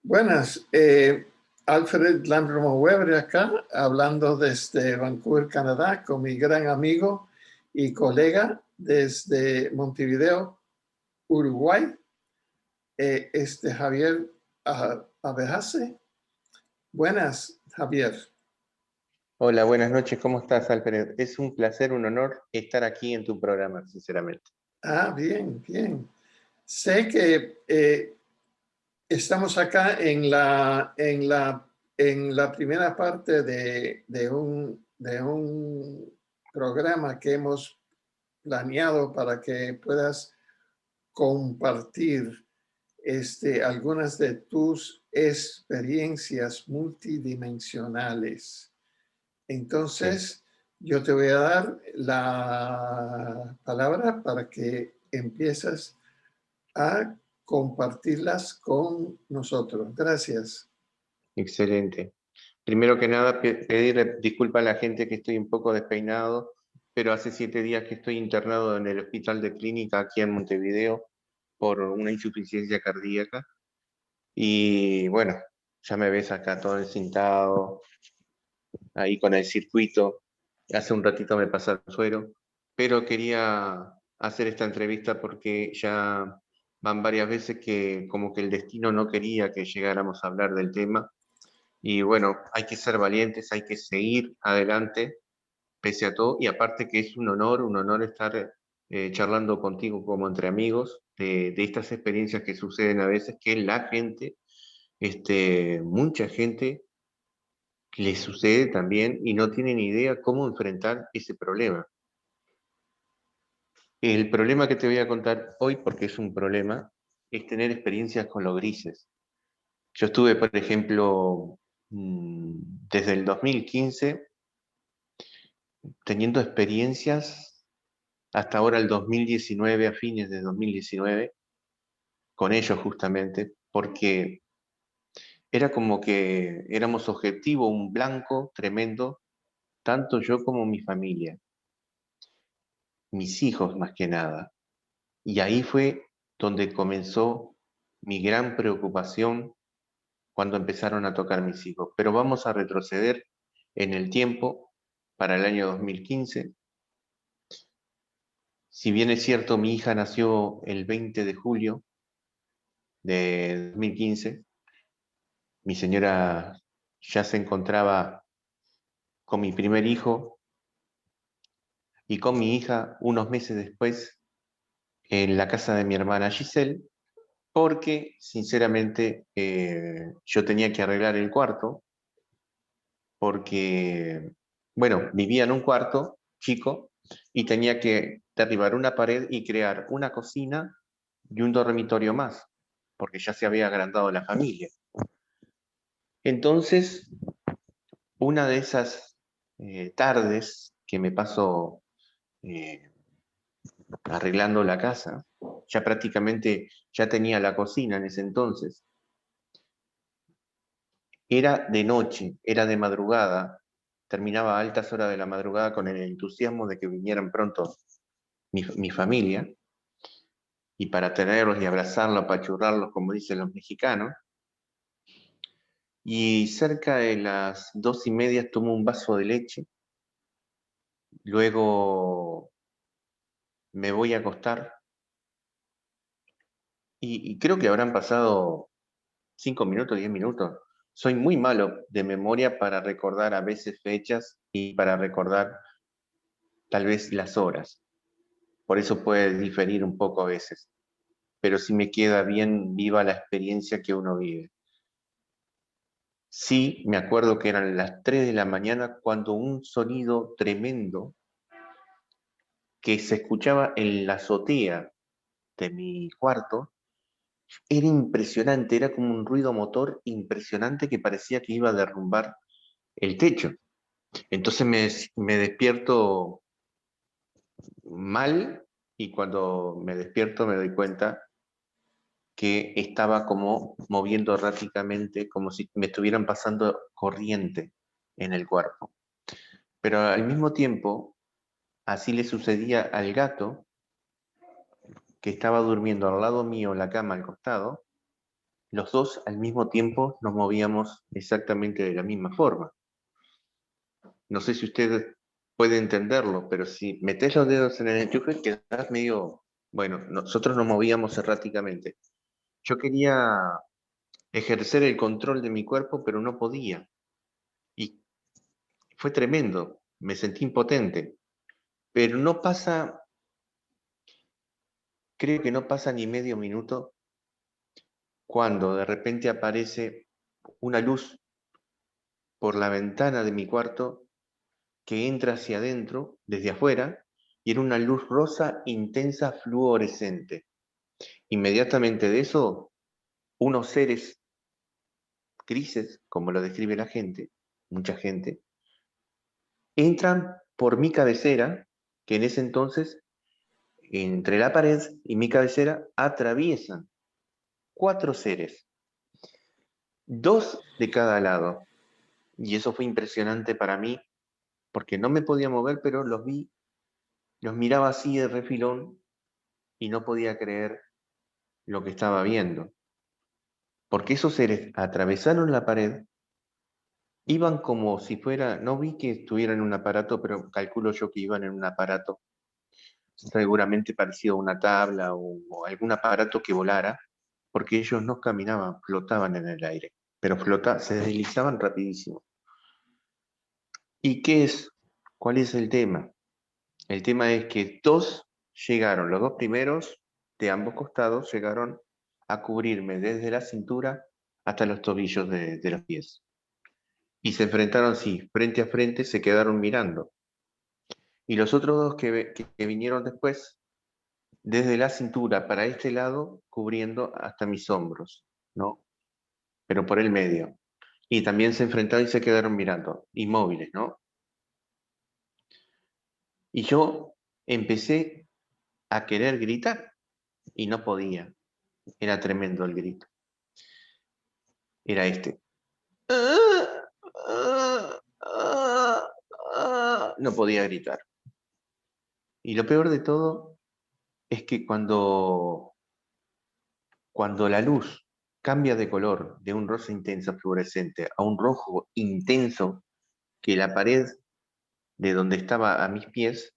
Buenas, Alfred Landromo Weber acá, hablando desde Vancouver, Canadá, con mi gran amigo y colega desde Montevideo, Uruguay, Javier Abejace. Buenas, Javier. Hola, buenas noches, ¿cómo estás, Alfred? Es un placer, un honor estar aquí en tu programa, sinceramente. Bien, bien. Sé que estamos acá en la primera parte de un programa que hemos planeado para que puedas compartir algunas de tus experiencias multidimensionales. Sí. Entonces, yo te voy a dar la palabra para que empieces a compartirlas con nosotros. Gracias. Excelente. Primero que nada, pedir disculpas a la gente que estoy un poco despeinado, pero hace 7 días que estoy internado en el hospital de clínica aquí en Montevideo por una insuficiencia cardíaca. Y bueno, ya me ves acá todo encintado, ahí con el circuito. Hace un ratito me pasaron suero, pero quería hacer esta entrevista porque ya van varias veces que como que el destino no quería que llegáramos a hablar del tema. Y bueno, hay que ser valientes, hay que seguir adelante pese a todo. Y aparte que es un honor estar charlando contigo como entre amigos de estas experiencias que suceden a veces que la gente, mucha gente le sucede también y no tienen idea cómo enfrentar ese problema. El problema que te voy a contar hoy, porque es un problema, es tener experiencias con los grises. Yo estuve, por ejemplo, desde el 2015 teniendo experiencias hasta ahora el 2019, a fines de 2019, con ellos justamente, porque era como que éramos objetivo, un blanco tremendo, tanto yo como mi familia, mis hijos más que nada. Y ahí fue donde comenzó mi gran preocupación cuando empezaron a tocar mis hijos. Pero vamos a retroceder en el tiempo para el año 2015. Si bien es cierto, mi hija nació el 20 de julio de 2015, mi señora ya se encontraba con mi primer hijo y con mi hija unos meses después en la casa de mi hermana Giselle, porque sinceramente yo tenía que arreglar el cuarto, porque, bueno, vivía en un cuarto chico y tenía que derribar una pared y crear una cocina y un dormitorio más, porque ya se había agrandado la familia. Entonces, una de esas tardes que me paso eh, arreglando la casa, ya prácticamente ya tenía la cocina en ese entonces. Era de noche, era de madrugada, terminaba a altas horas de la madrugada con el entusiasmo de que vinieran pronto mi familia, y para tenerlos y abrazarlos, apachurrarlos, como dicen los mexicanos. Y cerca de las 2:30 tomo un vaso de leche, luego me voy a acostar y creo que habrán pasado 5 minutos, 10 minutos. Soy muy malo de memoria para recordar a veces fechas y para recordar tal vez las horas. Por eso puede diferir un poco a veces, pero sí me queda bien viva la experiencia que uno vive. Sí, me acuerdo que eran las 3 de la mañana cuando un sonido tremendo que se escuchaba en la azotea de mi cuarto era impresionante, era como un ruido motor impresionante que parecía que iba a derrumbar el techo. Entonces me despierto mal y cuando me despierto me doy cuenta que estaba como moviendo erráticamente, como si me estuvieran pasando corriente en el cuerpo. Pero al mismo tiempo, así le sucedía al gato que estaba durmiendo al lado mío en la cama al costado, los dos al mismo tiempo nos movíamos exactamente de la misma forma. No sé si usted puede entenderlo, pero si metés los dedos en el enchufe, quedás medio... Bueno, nosotros nos movíamos erráticamente. Yo quería ejercer el control de mi cuerpo, pero no podía. Y fue tremendo. Me sentí impotente. Pero no pasa, creo que no pasa ni medio minuto cuando de repente aparece una luz por la ventana de mi cuarto que entra hacia adentro, desde afuera, y era una luz rosa intensa fluorescente. Inmediatamente de eso, unos seres grises, como lo describe la gente, mucha gente, entran por mi cabecera, que en ese entonces, entre la pared y mi cabecera, atraviesan 4 seres, 2 de cada lado. Y eso fue impresionante para mí, porque no me podía mover, pero los vi, los miraba así de refilón y no podía creer lo que estaba viendo. Porque esos seres atravesaron la pared, iban como si fuera, no vi que estuvieran en un aparato, pero calculo yo que iban en un aparato seguramente parecido a una tabla o algún aparato que volara, porque ellos no caminaban, flotaban en el aire, pero se deslizaban rapidísimo. ¿Y qué es? ¿Cuál es el tema? El tema es que los 2 primeros de ambos costados llegaron a cubrirme desde la cintura hasta los tobillos de los pies. Y se enfrentaron, sí, frente a frente, se quedaron mirando. Y los otros 2 que vinieron después, desde la cintura para este lado, cubriendo hasta mis hombros, ¿no? Pero por el medio. Y también se enfrentaron y se quedaron mirando, inmóviles, ¿no? Y yo empecé a querer gritar y no podía. Era tremendo el grito. Era este. No podía gritar. Y lo peor de todo es que cuando la luz cambia de color de un rosa intenso fluorescente a un rojo intenso, que la pared de donde estaba a mis pies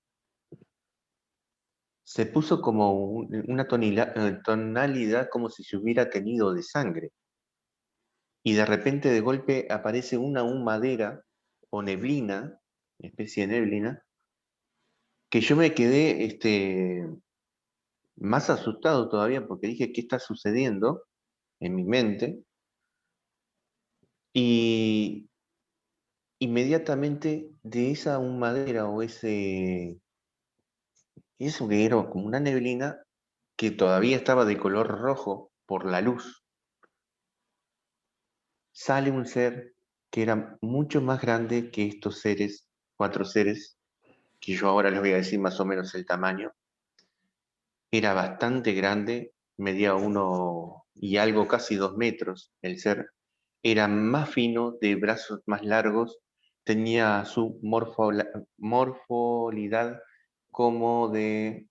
se puso como una tonalidad como si se hubiera tenido de sangre. Y de repente de golpe aparece una humadera o neblina, una especie de neblina, que yo me quedé más asustado todavía porque dije, ¿qué está sucediendo en mi mente? Y inmediatamente de esa humadera o eso que era como una neblina que todavía estaba de color rojo por la luz, sale un ser que era mucho más grande que estos seres, 4 seres, que yo ahora les voy a decir más o menos el tamaño. Era bastante grande, medía 1 y algo, casi 2 metros el ser. Era más fino, de brazos más largos, tenía su morfolidad como de,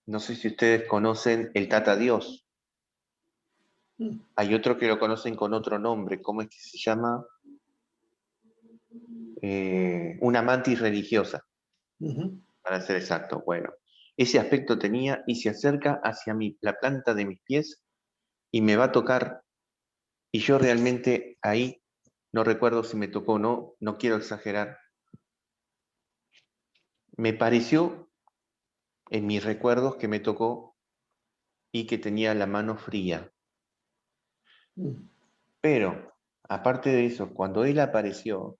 no sé si ustedes conocen el Tata Dios. Mm. Hay otro que lo conocen con otro nombre, ¿cómo es que se llama? Una mantis religiosa, Ujú. para ser exacto. Bueno, ese aspecto tenía y se acerca hacia la planta de mis pies y me va a tocar. Y yo realmente ahí no recuerdo si me tocó o no, no quiero exagerar. Me pareció en mis recuerdos que me tocó y que tenía la mano fría. Mm. Pero, aparte de eso, cuando él apareció,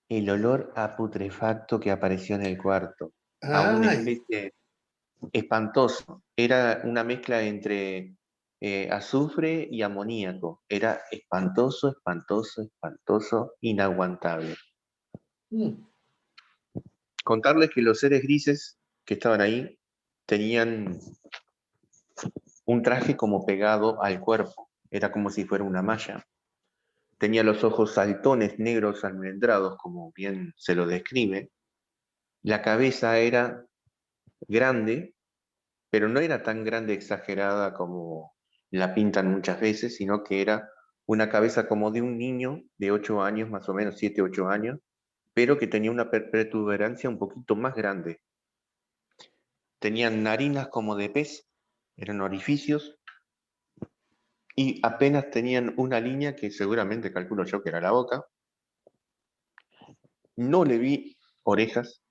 el olor a putrefacto que apareció en el cuarto, a una Ay, especie espantoso. Era una mezcla entre azufre y amoníaco. Era espantoso, espantoso, espantoso, inaguantable. mm. Contarles que los seres grises que estaban ahí tenían un traje como pegado al cuerpo. Era como si fuera una malla. Tenía los ojos saltones, negros, almendrados, como bien se lo describe. La cabeza era grande, pero no era tan grande exagerada como la pintan muchas veces, sino que era una cabeza como de un niño de 8 años, más o menos 7, 8 años, pero que tenía una protuberancia un poquito más grande. Tenían narinas como de pez, eran orificios, y apenas tenían una línea que seguramente calculo yo que era la boca. No le vi orejas,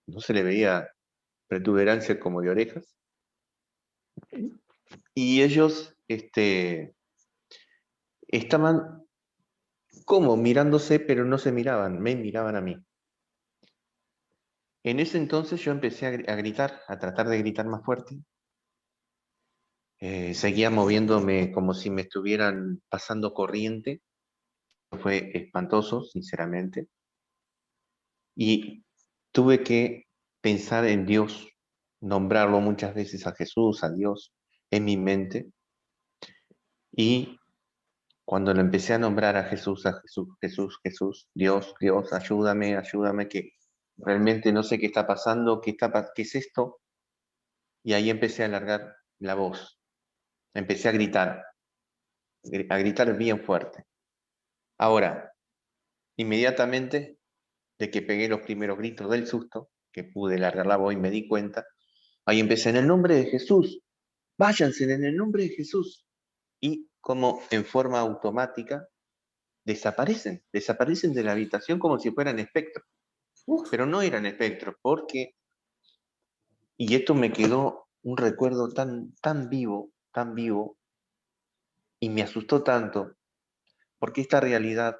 no se le veía protuberancia como de orejas. Y ellos estaban como mirándose, pero no se miraban, me miraban a mí. En ese entonces yo empecé a gritar, a tratar de gritar más fuerte. Seguía moviéndome como si me estuvieran pasando corriente. Fue espantoso, sinceramente. Y tuve que pensar en Dios, nombrarlo muchas veces a Jesús, a Dios, en mi mente. Y cuando lo empecé a nombrar a Jesús, Jesús, Jesús, Dios, Dios, ayúdame, ayúdame, que realmente no sé qué está pasando, qué es esto. Y ahí empecé a alargar la voz, empecé a gritar bien fuerte. Ahora, inmediatamente de que pegué los primeros gritos del susto, que pude largar la voz y me di cuenta, ahí empecé en el nombre de Jesús, váyanse en el nombre de Jesús. Y como en forma automática, desaparecen de la habitación como si fueran espectros. Pero no eran espectros, porque, y esto me quedó un recuerdo tan vivo, y me asustó tanto, porque esta realidad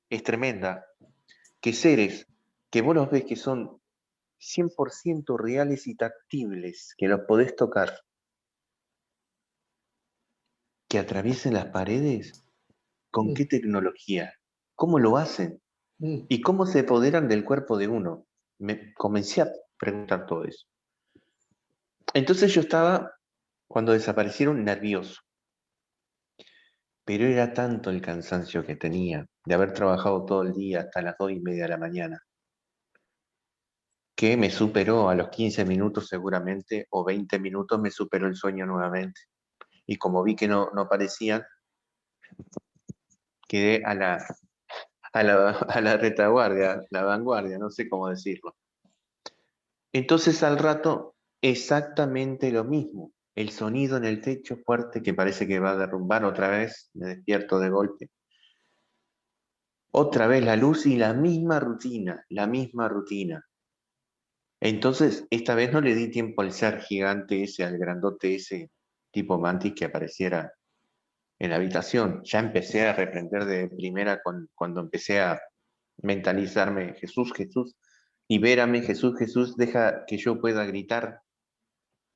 es tremenda, que seres que vos los ves que son 100% reales y tactibles, que los podés tocar, que atraviesen las paredes, ¿con qué tecnología? ¿Cómo lo hacen? ¿Y cómo se apoderan del cuerpo de uno? Me comencé a preguntar todo eso. Entonces yo estaba, cuando desaparecieron, nervioso, pero era tanto el cansancio que tenía de haber trabajado todo el día hasta las 2:30 de la mañana, que me superó a los 15 minutos seguramente, o 20 minutos me superó el sueño nuevamente. Y como vi que no aparecían, quedé a la retaguardia, la vanguardia, no sé cómo decirlo. Entonces al rato, exactamente lo mismo. El sonido en el techo fuerte que parece que va a derrumbar otra vez, me despierto de golpe. Otra vez la luz y la misma rutina, la misma rutina. Entonces, esta vez no le di tiempo al ser gigante ese, al grandote ese, tipo mantis que apareciera en la habitación. Ya empecé a reprender de primera cuando empecé a mentalizarme, Jesús, Jesús, libérame, Jesús, Jesús, deja que yo pueda gritar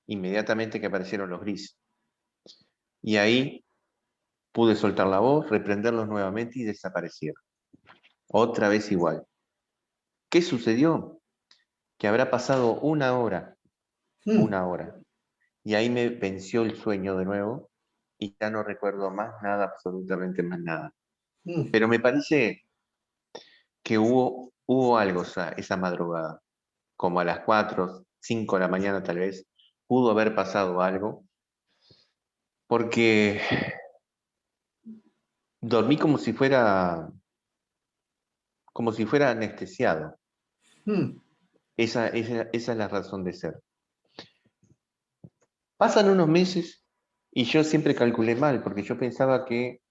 inmediatamente que aparecieron los grises. Y ahí pude soltar la voz, reprenderlos nuevamente y desaparecieron. Otra vez igual. ¿Qué sucedió? Que habrá pasado una hora, y ahí me venció el sueño de nuevo y ya no recuerdo más nada, absolutamente más nada. Pero me parece que hubo algo esa madrugada, como a las 4, 5 de la mañana tal vez, pudo haber pasado algo, porque dormí como si fuera anestesiado. Esa es la razón de ser. Pasan unos meses y yo siempre calculé mal, porque yo pensaba que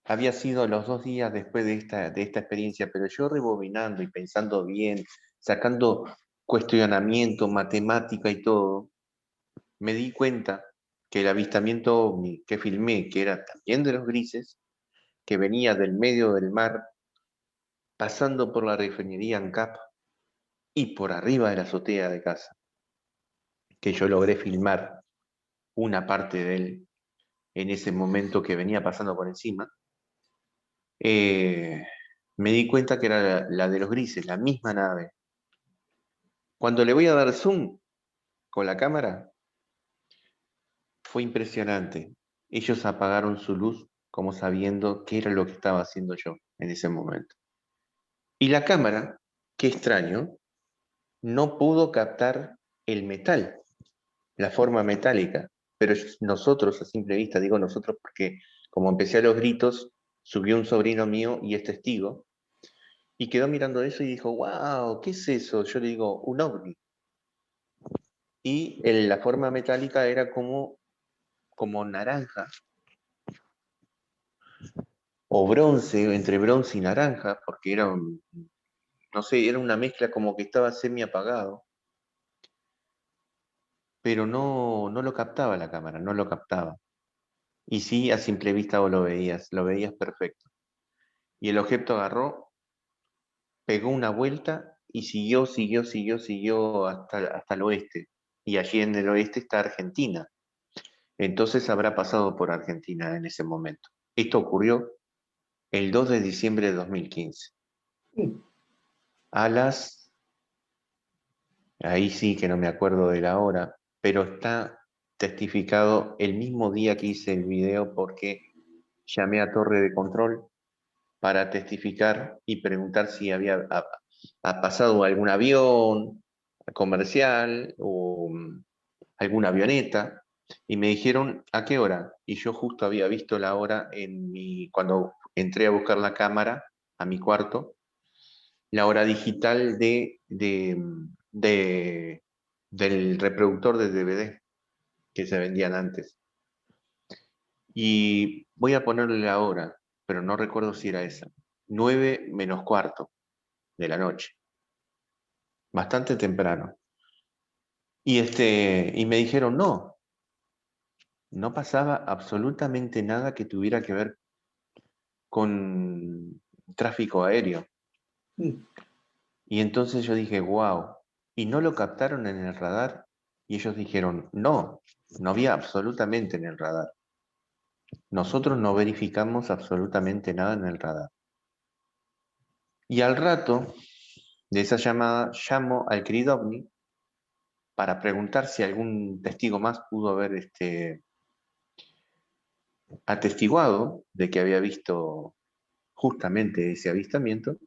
había sido los 2 días después de esta experiencia, pero yo rebobinando y pensando bien, sacando cuestionamiento, matemática y todo, me di cuenta que el avistamiento ovni que filmé, que era también de los grises, que venía del medio del mar, pasando por la refinería ANCAP y por arriba de la azotea de casa, que yo logré filmar una parte de él en ese momento que venía pasando por encima, me di cuenta que era la de los grises, la misma nave. Cuando le voy a dar zoom con la cámara, fue impresionante. Ellos apagaron su luz como sabiendo qué era lo que estaba haciendo yo en ese momento. Y la cámara, qué extraño, no pudo captar el metal, la forma metálica, pero nosotros a simple vista, digo nosotros porque como empecé a los gritos, subió un sobrino mío y es testigo, y quedó mirando eso y dijo, wow, ¿qué es eso? Yo le digo, un ovni. Y la forma metálica era como naranja, o bronce, entre bronce y naranja, porque era, no sé, era una mezcla como que estaba semi apagado, pero no lo captaba la cámara, no lo captaba. Y sí, a simple vista vos lo veías perfecto. Y el objeto agarró, pegó una vuelta y siguió hasta el oeste. Y allí en el oeste está Argentina. Entonces habrá pasado por Argentina en ese momento. Esto ocurrió el 2 de diciembre de 2015. Mm. A las, ahí sí que no me acuerdo de la hora, pero está testificado el mismo día que hice el video porque llamé a Torre de Control para testificar y preguntar si ha pasado algún avión comercial o alguna avioneta, y me dijeron a qué hora, y yo justo había visto la hora cuando entré a buscar la cámara a mi cuarto, la hora digital del reproductor de DVD que se vendían antes. Y voy a ponerle la hora, pero no recuerdo si era esa. 9 menos cuarto de la noche, bastante temprano. Y me dijeron, no pasaba absolutamente nada que tuviera que ver con tráfico aéreo. Mm. Y entonces yo dije, wow, y no lo captaron en el radar. Y ellos dijeron, no había absolutamente en el radar. Nosotros no verificamos absolutamente nada en el radar. Y al rato de esa llamada, llamo al querido OVNI para preguntar si algún testigo más pudo haber atestiguado de que había visto justamente ese avistamiento,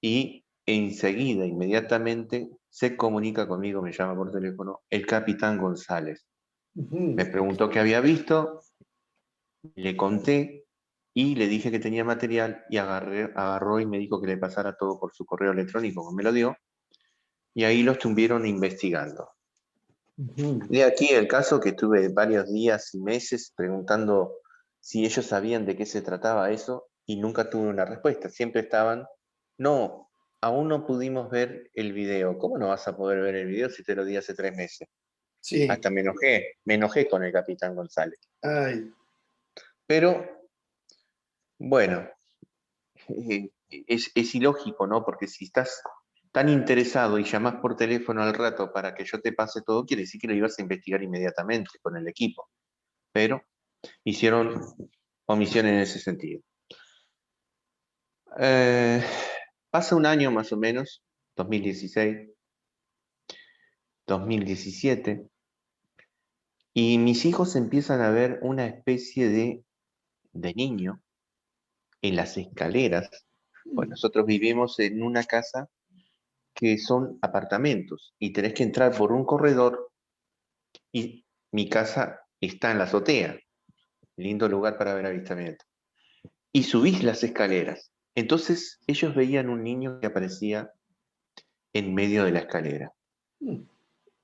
y enseguida, inmediatamente, se comunica conmigo, me llama por teléfono, el capitán González. Ujú. Me preguntó qué había visto, le conté y le dije que tenía material y agarró y me dijo que le pasara todo por su correo electrónico, que me lo dio, y ahí lo estuvieron investigando. Ujú. De aquí el caso que estuve varios días y meses preguntando si ellos sabían de qué se trataba eso y nunca tuve una respuesta. Siempre estaban, no, aún no pudimos ver el video. ¿Cómo no vas a poder ver el video si te lo di hace 3 meses? Sí. Hasta me enojé con el capitán González. Ay. Pero bueno, es ilógico, ¿no? Porque si estás tan interesado y llamás por teléfono al rato para que yo te pase todo, quiere decir que lo ibas a investigar inmediatamente con el equipo. Pero hicieron omisión en ese sentido. Eh, Pasa un año más o menos, 2016, 2017, y mis hijos empiezan a ver una especie de niño en las escaleras. Pues Mm. nosotros vivimos en una casa que son apartamentos y tenés que entrar por un corredor y mi casa está en la azotea, lindo lugar para ver avistamiento. Y subís las escaleras. Entonces ellos veían un niño que aparecía en medio de la escalera. Mm.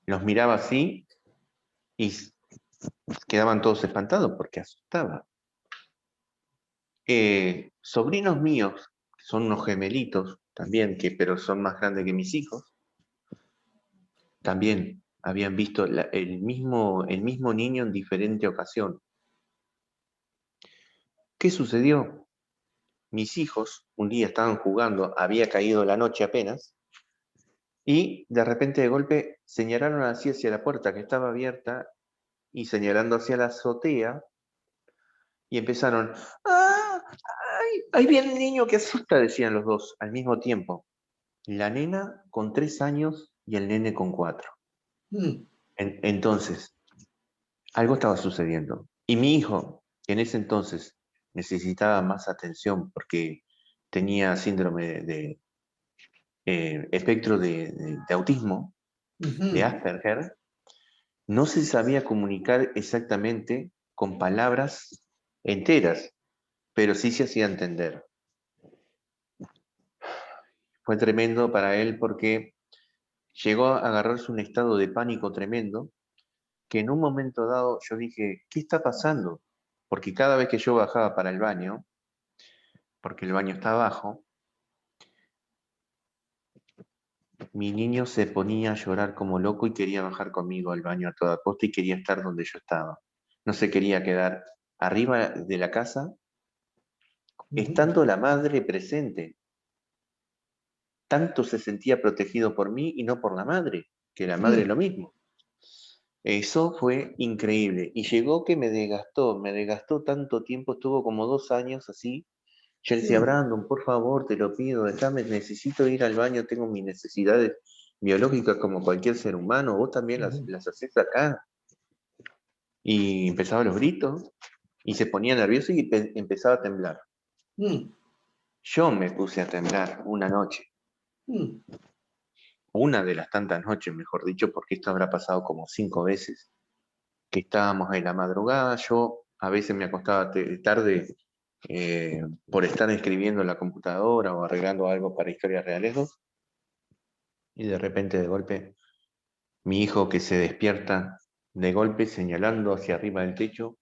Los miraba así y quedaban todos espantados porque asustaba. Sobrinos míos, que son unos gemelitos también, pero son más grandes que mis hijos, también habían visto el mismo niño en diferente ocasión. ¿Qué sucedió? Mis hijos un día estaban jugando, había caído la noche apenas, y de repente de golpe señalaron así hacia la puerta que estaba abierta y señalando hacia la azotea y empezaron, ¡ah! ¡Ay! Ahí viene el niño que asusta, decían los dos al mismo tiempo. La nena con 3 años y el nene con 4. Mm. Entonces, algo estaba sucediendo. Y mi hijo, que en ese entonces necesitaba más atención porque tenía síndrome de espectro de autismo, de Ujú. Asperger, No se sabía comunicar exactamente con palabras enteras, pero sí se hacía entender. Fue tremendo para él porque llegó a agarrarse un estado de pánico tremendo, que en un momento dado yo dije, ¿qué está pasando? Porque cada vez que yo bajaba para el baño, porque el baño está abajo, mi niño se ponía a llorar como loco y quería bajar conmigo al baño a toda costa y quería estar donde yo estaba. No se quería quedar arriba de la casa, Ujú. estando la madre presente. Tanto se sentía protegido por mí y no por la madre, que la madre Mm, lo mismo. Eso fue increíble. Y llegó que me desgastó tanto tiempo, estuvo como 2 años así. Yo le decía, mm, Brandon, por favor, te lo pido, déjame, necesito ir al baño, tengo mis necesidades biológicas como cualquier ser humano, vos también ujú, las haces acá. Y empezaba los gritos y se ponía nervioso y empezaba a temblar. mm, Yo me puse a temblar una noche, mm, una de las tantas noches, mejor dicho, porque esto habrá pasado como 5 veces, que estábamos en la madrugada, yo a veces me acostaba tarde por estar escribiendo en la computadora o arreglando algo para Historias Reales 2, y de repente de golpe mi hijo que se despierta de golpe señalando hacia arriba del techo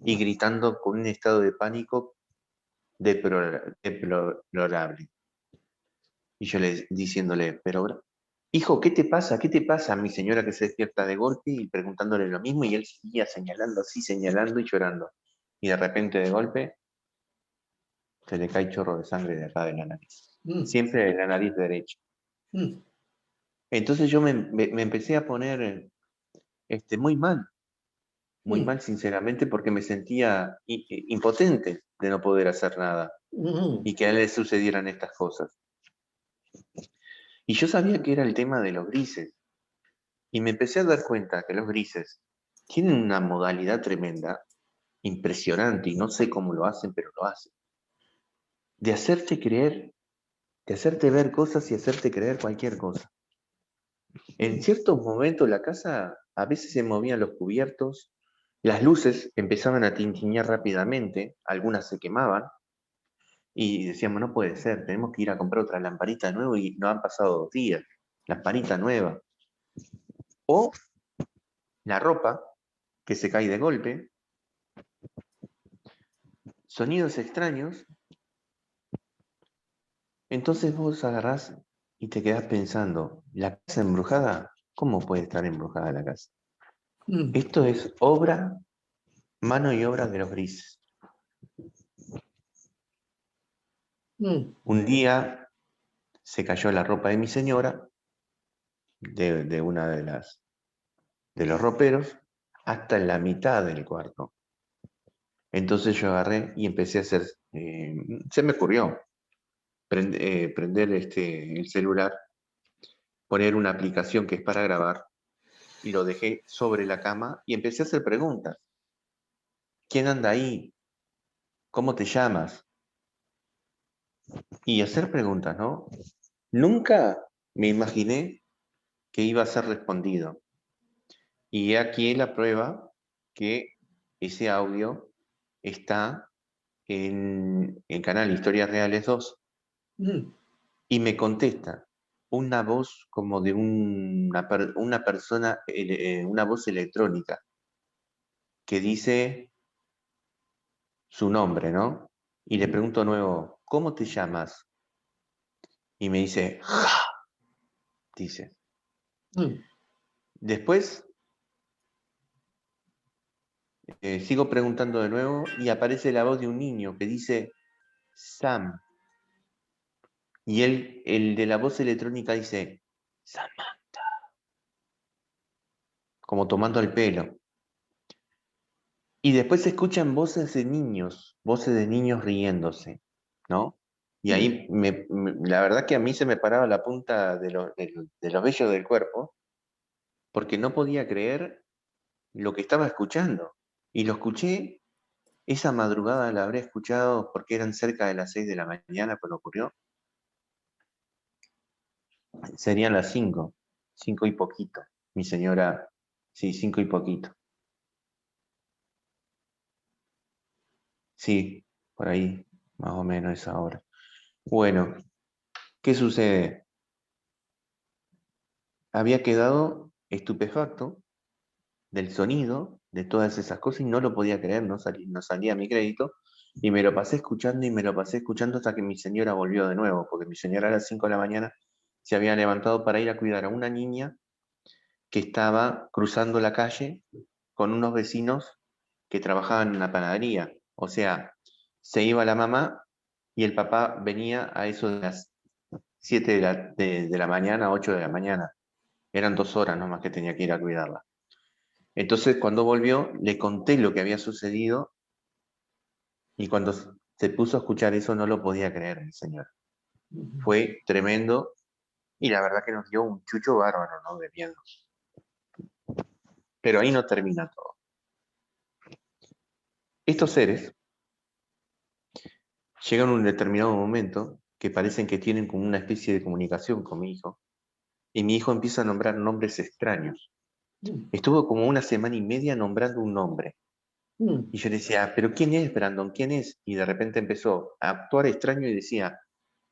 y gritando con un estado de pánico deplorable. Y yo diciéndole, pero hijo, ¿qué te pasa? ¿Qué te pasa? Mi señora que se despierta de golpe y preguntándole lo mismo y él seguía señalando así, señalando y llorando. Y de repente de golpe se le cae chorro de sangre de acá de la nariz. mm, Siempre de la nariz derecha. mm, Entonces yo me empecé a poner muy mm, mal sinceramente porque me sentía impotente de no poder hacer nada mm, y que a él le sucedieran estas cosas. Y yo sabía que era el tema de los grises. Y me empecé a dar cuenta que los grises tienen una modalidad tremenda, impresionante, y no sé cómo lo hacen, pero lo hacen, de hacerte creer, de hacerte ver cosas y hacerte creer cualquier cosa. En mm, ciertos momentos la casa a veces se movían los cubiertos, las luces empezaban a tintinear rápidamente, algunas se quemaban, y decíamos, no puede ser, tenemos que ir a comprar otra lamparita nueva y no han pasado 2 días, lamparita nueva. O la ropa que se cae de golpe, sonidos extraños. Entonces vos agarrás y te quedás pensando, ¿la casa embrujada? ¿Cómo puede estar embrujada la casa? mm, Esto es obra, mano y obra de los grises. mm, Un día se cayó la ropa de mi señora, de una de los roperos, hasta en la mitad del cuarto. Entonces yo agarré y empecé a hacer, se me ocurrió prender el celular, poner una aplicación que es para grabar, y lo dejé sobre la cama y empecé a hacer preguntas. ¿Quién anda ahí? ¿Cómo te llamas? Y hacer preguntas, ¿no? Nunca me imaginé que iba a ser respondido. Y aquí la prueba que ese audio está en el canal Historias Reales 2 mm, y me contesta una voz como de una persona, una voz electrónica que dice su nombre, ¿no? Y le pregunto de nuevo, ¿cómo te llamas? Y me dice, dice. mm, Después sigo preguntando de nuevo y aparece la voz de un niño que dice Sam. Y él, el de la voz electrónica dice Sam, como tomando el pelo. Y después se escuchan voces de niños riéndose, ¿no? Y mm, ahí la verdad que a mí se me paraba la punta de los vellos del cuerpo porque no podía creer lo que estaba escuchando. Y lo escuché, esa madrugada la habré escuchado porque eran cerca de las 6 de la mañana cuando ocurrió. Serían las 5 y poquito. Mi señora Sí, 5 y poquito. Sí, por ahí, más o menos esa hora. Bueno, ¿qué sucede? Había quedado estupefacto del sonido, de todas esas cosas, y no lo podía creer, no salía a mi crédito, y me lo pasé escuchando y me lo pasé escuchando hasta que mi señora volvió de nuevo, porque mi señora a las 5 de la mañana se había levantado para ir a cuidar a una niña que estaba cruzando la calle con unos vecinos que trabajaban en una panadería. O sea, se iba la mamá y el papá venía a eso de las 7 de la mañana, 8 de la mañana. Eran 2 horas nomás que tenía que ir a cuidarla. Entonces, cuando volvió, le conté lo que había sucedido y cuando se puso a escuchar eso no lo podía creer, mi señor. Fue tremendo y la verdad que nos dio un chucho bárbaro, ¿no? De miedo. Pero ahí no termina todo. Estos seres llegan a un determinado momento que parecen que tienen como una especie de comunicación con mi hijo y mi hijo empieza a nombrar nombres extraños. Mm, Estuvo como 1 semana y media nombrando un nombre. mm, Y yo le decía, ¿pero quién es, Brandon? ¿Quién es? Y de repente empezó a actuar extraño y decía,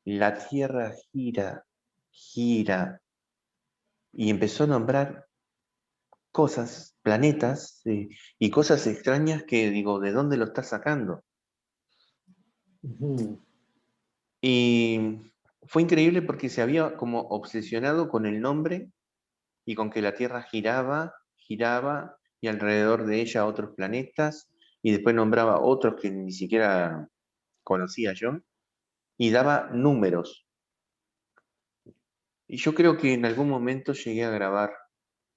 la Tierra gira, gira. Y empezó a nombrar cosas, planetas y cosas extrañas que digo, ¿de dónde lo está sacando? mm, Y fue increíble porque se había como obsesionado con el nombre y con que la Tierra giraba, giraba y alrededor de ella otros planetas y después nombraba otros que ni siquiera conocía yo y daba números. Y yo creo que en algún momento llegué a grabar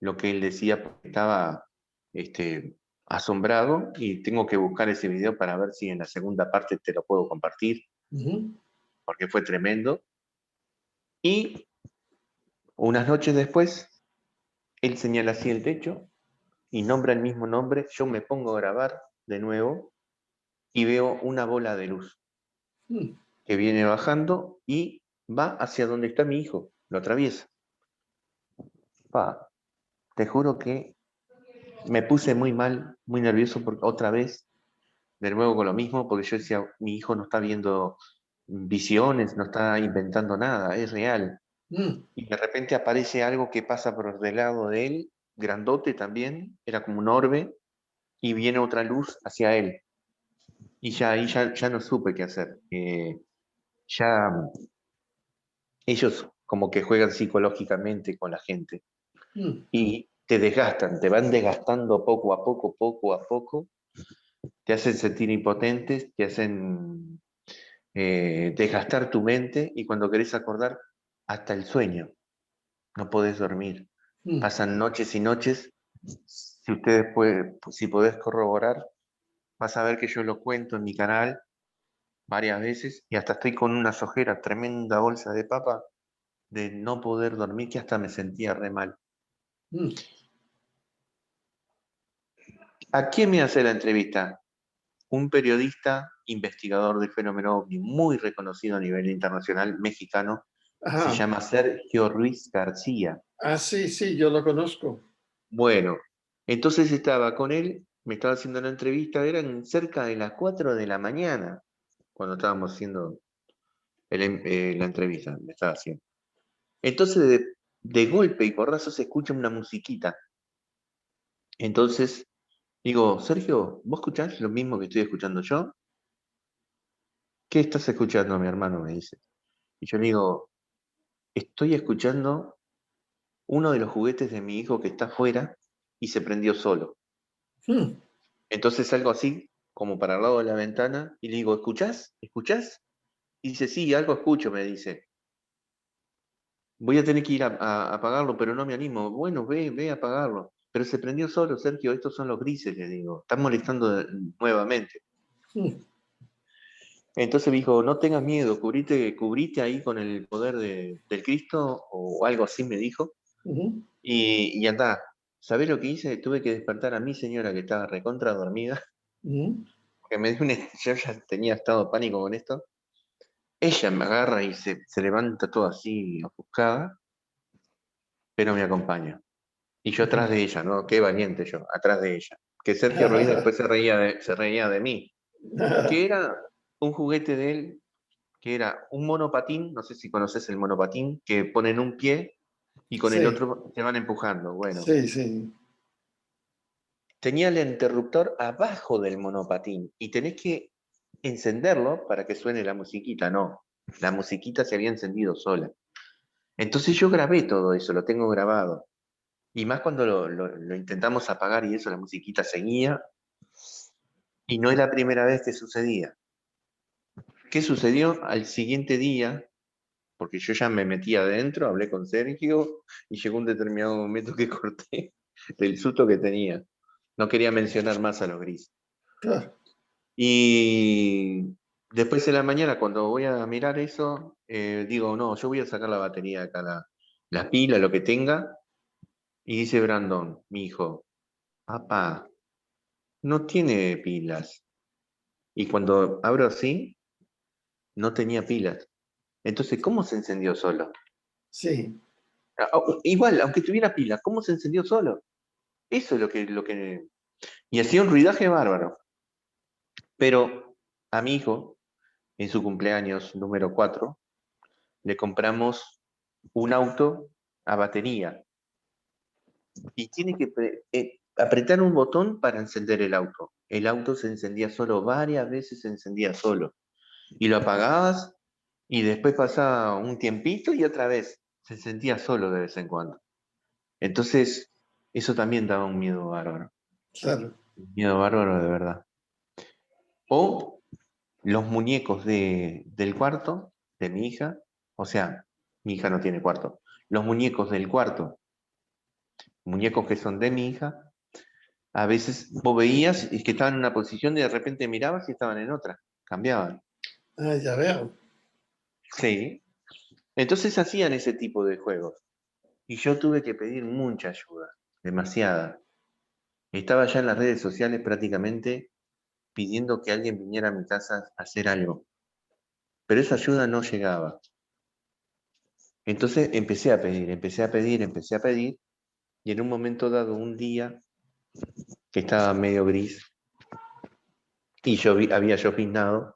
lo que él decía porque estaba este, asombrado y tengo que buscar ese video para ver si en la segunda parte te lo puedo compartir mm, porque fue tremendo. Y unas noches después, él señala así el techo y nombra el mismo nombre, yo me pongo a grabar de nuevo y veo una bola de luz mm. que viene bajando y va hacia donde está mi hijo, lo atraviesa. Pa, te juro que me puse muy mal, muy nervioso porque otra vez, de nuevo con lo mismo, porque yo decía, mi hijo no está viendo visiones, no está inventando nada, es real. Mm, Y de repente aparece algo que pasa por del lado de él, grandote también, era como un orbe, y viene otra luz hacia él. Y ya ahí ya no supe qué hacer. Ya ellos como que juegan psicológicamente con la gente mm, y te desgastan, te van desgastando poco a poco, te hacen sentir impotentes, te hacen desgastar tu mente y cuando querés acordar, hasta el sueño, no podés dormir. mm, Pasan noches y noches. Si ustedes si podés corroborar, vas a ver que yo lo cuento en mi canal varias veces y hasta estoy con una sojera, tremenda bolsa de papa de no poder dormir que hasta me sentía re mal. mm. ¿A quién me hace la entrevista? Un periodista investigador del fenómeno OVNI muy reconocido a nivel internacional, mexicano, se Ajá. llama Sergio Ruiz García. Ah, sí, sí, yo lo conozco. Bueno, entonces estaba con él, me estaba haciendo la entrevista, eran cerca de las 4 de la mañana cuando estábamos haciendo la entrevista, me estaba haciendo. Entonces de golpe y porrazo se escucha una musiquita. Entonces digo, Sergio, ¿vos escuchás lo mismo que estoy escuchando yo? ¿Qué estás escuchando, mi hermano? Me dice. Y yo le digo, estoy escuchando uno de los juguetes de mi hijo que está afuera y se prendió solo. Mm, Entonces salgo así, como para el lado de la ventana, y le digo, ¿escuchás? ¿Escuchás? Y dice, sí, algo escucho, me dice. Voy a tener que ir a apagarlo, pero no me animo. Bueno, ve a apagarlo. Pero se prendió solo, Sergio, estos son los grises, le digo. Están molestando nuevamente. mm, Entonces me dijo, no tengas miedo, cubrite ahí con el poder del Cristo, o algo así me dijo, ujú, y andá. ¿Sabés lo que hice? Tuve que despertar a mi señora que estaba recontra dormida, mm, porque me dio yo ya tenía estado de pánico con esto. Ella me agarra y se levanta todo así, ofuscada, pero me acompaña. Y yo atrás de ella, ¿no? Qué valiente yo, atrás de ella. Que Sergio Ruiz después se reía de mí. Que era un juguete de él, que era un monopatín, no sé si conoces el monopatín, que ponen un pie y con el Sí, otro te van empujando. Bueno, sí, sí. tenía el interruptor abajo del monopatín y tenés que encenderlo para que suene la musiquita, no. La musiquita se había encendido sola. Entonces yo grabé todo eso, lo tengo grabado. Y más cuando lo intentamos apagar y eso, la musiquita seguía. Y no es la primera vez que sucedía. ¿Qué sucedió? Al siguiente día, porque yo ya me metí adentro, hablé con Sergio y llegó un determinado momento que corté del susto que tenía. No quería mencionar más a los grises. Claro. Y después de la mañana, cuando voy a mirar eso, digo, no, yo voy a sacar la batería de acá, la pila, lo que tenga. Y dice Brandon, mi hijo, papá, no tiene pilas. Y cuando abro así, no tenía pilas. Entonces, ¿cómo se encendió solo? Sí, Igual, aunque tuviera pilas, ¿cómo se encendió solo? Eso es lo que... Y hacía un ruidaje bárbaro. Pero a mi hijo, en su cumpleaños número 4 le compramos un auto a batería. Y tiene que apretar un botón para encender el auto. El auto se encendía solo, varias veces se encendía solo. Y lo apagabas y después pasaba un tiempito y otra vez se encendía solo de vez en cuando. Entonces, eso también daba un miedo bárbaro. claro. Un miedo bárbaro de verdad. O los muñecos del cuarto de mi hija, o sea, mi hija no tiene cuarto. Los muñecos del cuarto, muñecos que son de mi hija, a veces vos veías y que estaban en una posición y de repente mirabas y estaban en otra, cambiaban. Ah, ya veo. Sí. Entonces hacían ese tipo de juegos. Y yo tuve que pedir mucha ayuda, demasiada. Estaba ya en las redes sociales prácticamente pidiendo que alguien viniera a mi casa a hacer algo. Pero esa ayuda no llegaba. Entonces empecé a pedir, empecé a pedir, empecé a pedir. Y en un momento dado, un día que estaba medio gris y había lloviznado,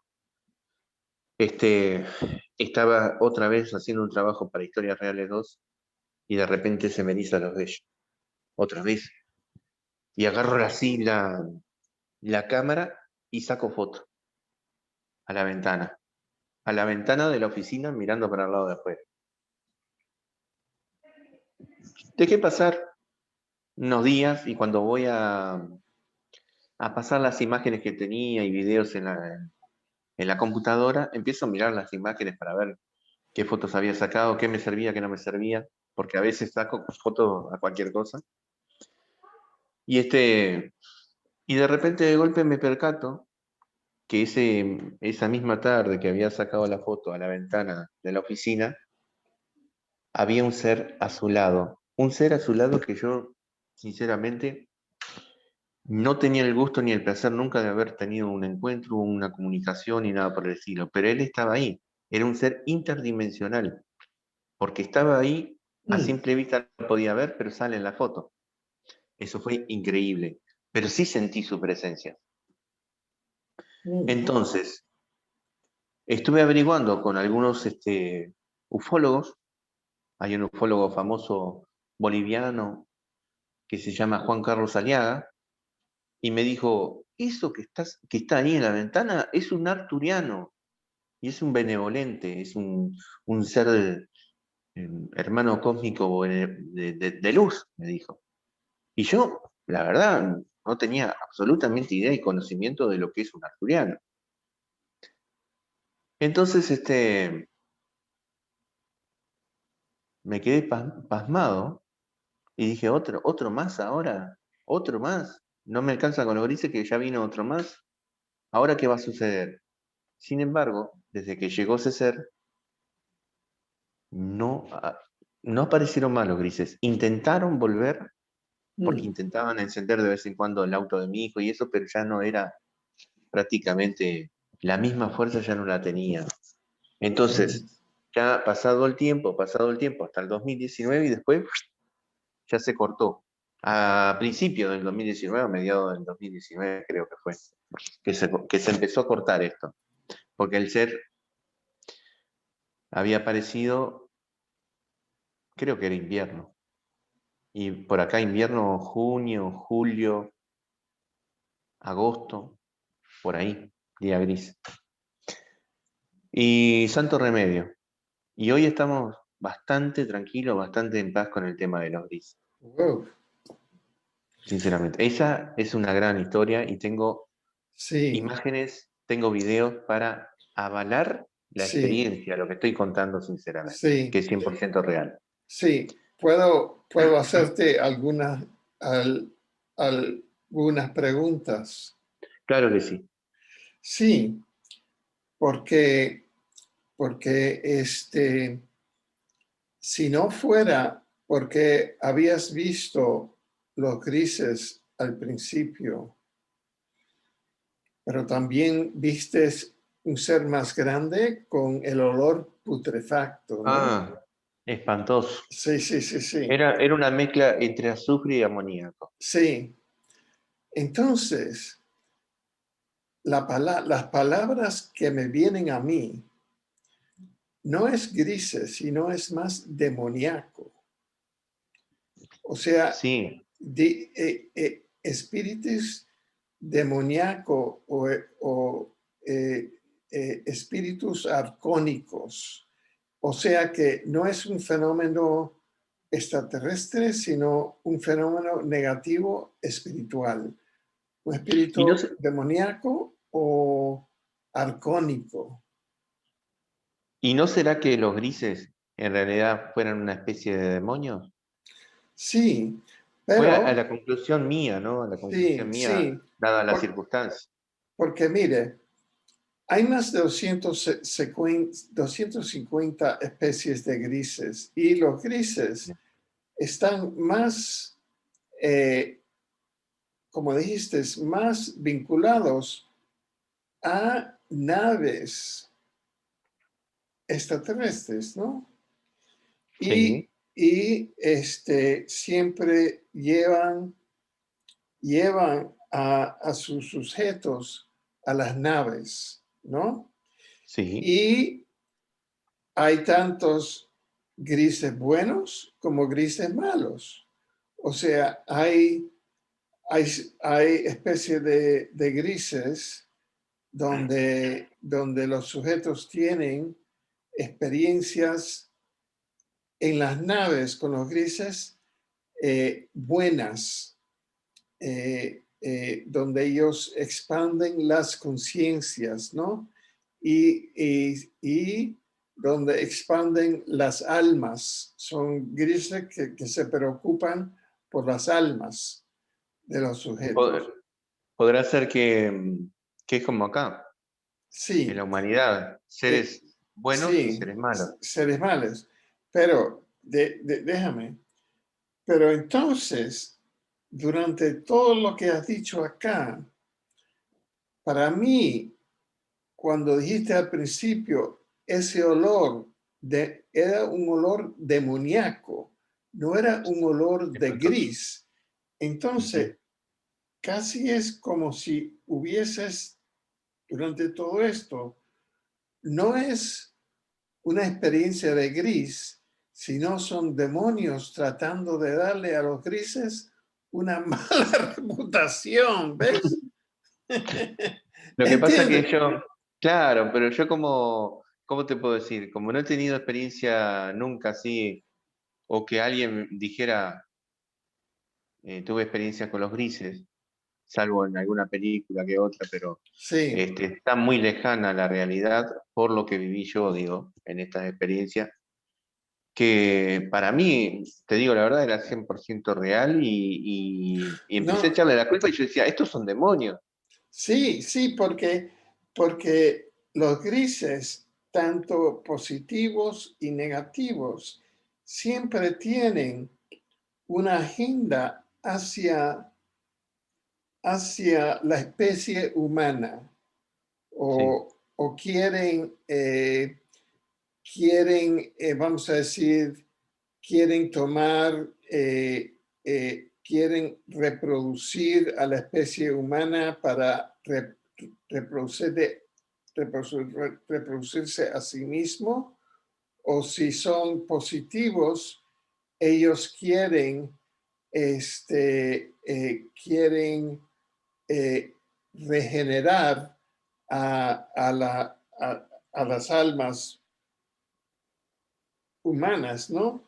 estaba otra vez haciendo un trabajo para Historias Reales 2 y de repente se me eriza los vellos. Otra vez. Y agarro así la cámara y saco foto a la ventana de la oficina mirando para el lado de afuera. Dejé pasar unos días y cuando voy a pasar las imágenes que tenía y videos en la computadora, empiezo a mirar las imágenes para ver qué fotos había sacado, qué me servía, qué no me servía, porque a veces saco fotos a cualquier cosa. Y, y de repente de golpe me percato que esa misma tarde que había sacado la foto a la ventana de la oficina, había un ser a su lado. Un ser a su lado que yo, sinceramente, no tenía el gusto ni el placer nunca de haber tenido un encuentro, una comunicación ni nada por el estilo, pero él estaba ahí. Era un ser interdimensional, porque estaba ahí, a Mm, simple vista no podía ver, pero sale en la foto. Eso fue increíble, pero sí sentí su presencia. mm. Entonces, estuve averiguando con algunos ufólogos. Hay un ufólogo famoso boliviano que se llama Juan Carlos Aliaga, y me dijo, eso que está ahí en la ventana es un arturiano, y es un benevolente, es un ser hermano cósmico de luz, me dijo. Y yo, la verdad, no tenía absolutamente idea y conocimiento de lo que es un arturiano. Entonces, me quedé pasmado y dije, otro más ahora, otro más. No me alcanza con lo grises que ya vino otro más. ¿Ahora qué va a suceder? Sin embargo, desde que llegó ese ser, no, no aparecieron más los grises. Intentaron volver, porque Mm, intentaban encender de vez en cuando el auto de mi hijo y eso, pero ya no era prácticamente la misma fuerza, ya no la tenía. mm. Entonces, ya pasado el tiempo, hasta el 2019 y después ya se cortó. A principios del 2019, a mediados del 2019 creo que fue, que se empezó a cortar esto, porque el ser había aparecido, creo que era invierno, y por acá invierno, junio, julio, agosto, por ahí, día gris. Y santo remedio. Y hoy estamos bastante tranquilos, bastante en paz con el tema de los grises, Wow. sinceramente. Esa es una gran historia y tengo Sí, imágenes, tengo videos para avalar la sí, experiencia, lo que estoy contando sinceramente, que sí, es 100% real. sí. Puedo hacerte algunas preguntas. Claro que sí. Sí, porque, porque si no fuera porque habías visto los grises al principio, pero también vistes un ser más grande con el olor putrefacto, ¿no? Ah, espantoso. Sí, sí, sí, sí. Era una mezcla entre azufre y amoníaco. Sí. Entonces, las palabras que me vienen a mí no es grises, sino es más demoníaco. O sea, Sí, espíritus demoníaco espíritus arcónicos. O sea que no es un fenómeno extraterrestre, sino un fenómeno negativo espiritual. Un y no, espíritu demoníaco o arcónico. ¿y no será que los grises en realidad fueran una especie de demonios? Sí, Fue a pero la conclusión mía, ¿no? A la sí, conclusión mía, sí, dada las por- circunstancias. porque mire, hay más de 250 especies de grises y los grises están más, eh, como dijiste, más vinculados a naves extraterrestres, ¿no? Y, Sí, siempre llevan a sus sujetos a las naves, ¿no? sí, Y hay tantos grises buenos como grises malos. O sea, hay, hay especies de grises donde los sujetos tienen experiencias en las naves con los grises buenas, donde ellos expanden las conciencias, ¿no? Y donde expanden las almas. Son grises que se preocupan por las almas de los sujetos. podrá ser que es como acá, en la Sí, humanidad, eh, seres buenos y sí, seres malos. seres males. Pero déjame. Pero entonces, durante todo lo que has dicho acá, para mí, cuando dijiste al principio, ese olor era un olor demoníaco, no era un olor de Espantoso. gris. Ujú. Entonces, casi es como si hubieses, durante todo esto, no es una experiencia de gris, sino son demonios tratando de darle a los grises una mala reputación, ¿ves? Lo que pasa que ¿Entiendes? yo, claro, pero yo como, ¿cómo te puedo decir? Como no he tenido experiencia nunca así, o que alguien dijera, tuve experiencia con los grises, salvo en alguna película que otra, pero Sí, está muy lejana a la realidad por lo que viví yo, digo, en estas experiencias, que para mí, te digo la verdad, era 100% real y empecé a no, echarle la culpa y yo decía, estos son demonios. sí, sí, porque los grises, tanto positivos y negativos, siempre tienen una agenda hacia la especie humana Sí, o quieren vamos a decir, quieren tomar, quieren reproducir a la especie humana para reproducirse a sí mismo, o si son positivos, ellos quieren, quieren regenerar a las almas humanas, ¿no?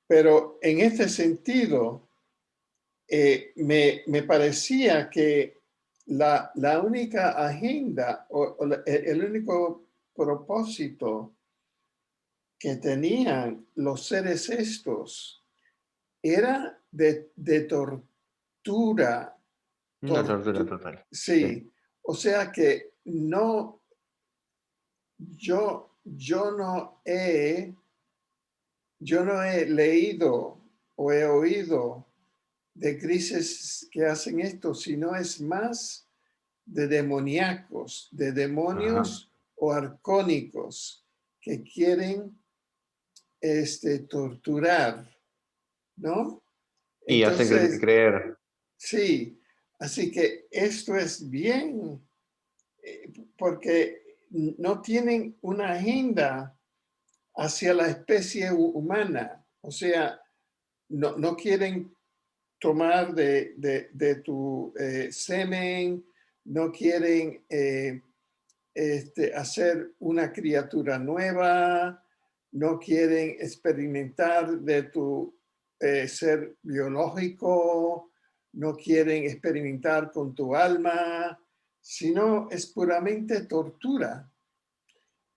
Pero en este sentido, me parecía que la única agenda o el único propósito que tenían los seres estos era de tortura. Una tortura total. Sí. Sí, o sea que no, yo no he leído o he oído de grises que hacen esto, sino es más de demoníacos, de Ajá. demonios o arcónicos que quieren torturar, ¿no? Y hacen Entonces, creer. sí, así que esto es bien, porque no tienen una agenda hacia la especie humana, o sea, no quieren tomar de tu semen, no quieren hacer una criatura nueva, no quieren experimentar de tu ser biológico, no quieren experimentar con tu alma, sino es puramente tortura.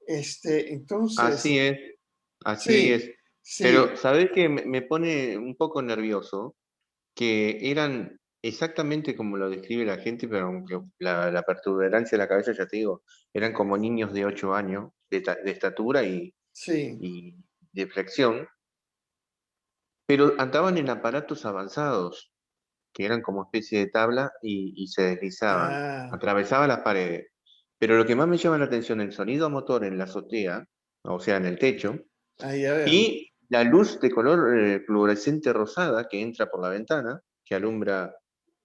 Así Entonces, es, así sí, es. Pero, sí, ¿sabés qué? Me pone un poco nervioso que eran exactamente como lo describe la gente, pero aunque la protuberancia de la cabeza, ya te digo, eran como niños de 8 años de estatura sí. y de flexión, pero andaban en aparatos avanzados, que eran como especie de tabla y se deslizaban, Ah, atravesaban las paredes. Pero lo que más me llama la atención, el sonido motor en la azotea, o sea, en el techo, ahí ya veo. y la luz de color fluorescente rosada que entra por la ventana, que alumbra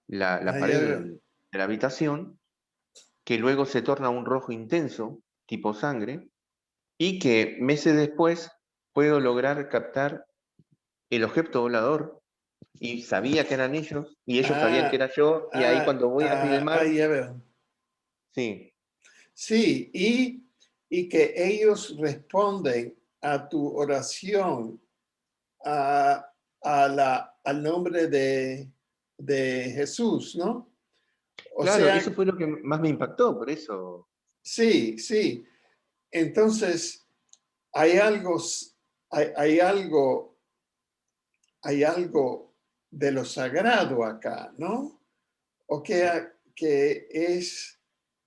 la Ahí ya pared veo. de la habitación, que luego se torna un rojo intenso, tipo sangre, y que meses después puedo lograr captar el objeto volador y sabía que eran ellos y ellos sabían que Ah, era yo y ahí cuando voy a ahí filmar, ya veo. sí, Sí, y que ellos responden a tu oración, al nombre de Jesús, ¿no? O claro, eso sea, fue lo que más me impactó, por eso, sí, sí. Entonces, hay algo, hay, hay algo, hay algo de lo sagrado acá, ¿no? O que es,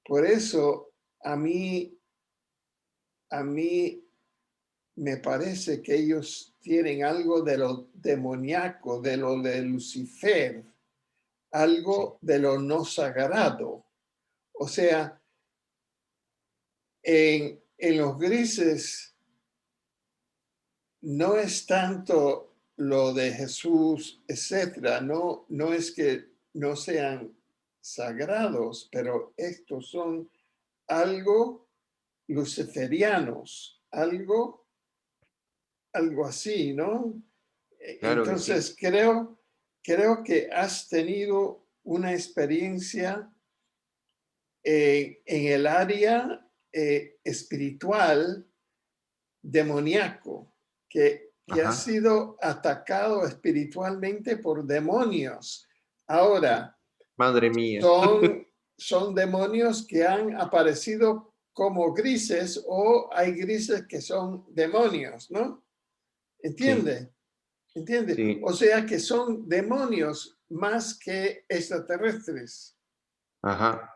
por eso a mí me parece que ellos tienen algo de lo demoníaco, de lo de Lucifer, sí, algo de lo no sagrado. O sea, en los grises no es tanto lo de Jesús, etcétera. No es que no sean sagrados, pero estos son algo luciferianos, algo así, ¿no? claro que sí. Entonces creo que has tenido una experiencia en el área espiritual demoníaco, que ha Ajá, sido atacado espiritualmente por demonios. Ahora, madre mía. son demonios que han aparecido como grises o hay grises que son demonios, ¿no? Sí, ¿Entiende? ¿Entiende? O sí, sea que son demonios más que extraterrestres. ajá.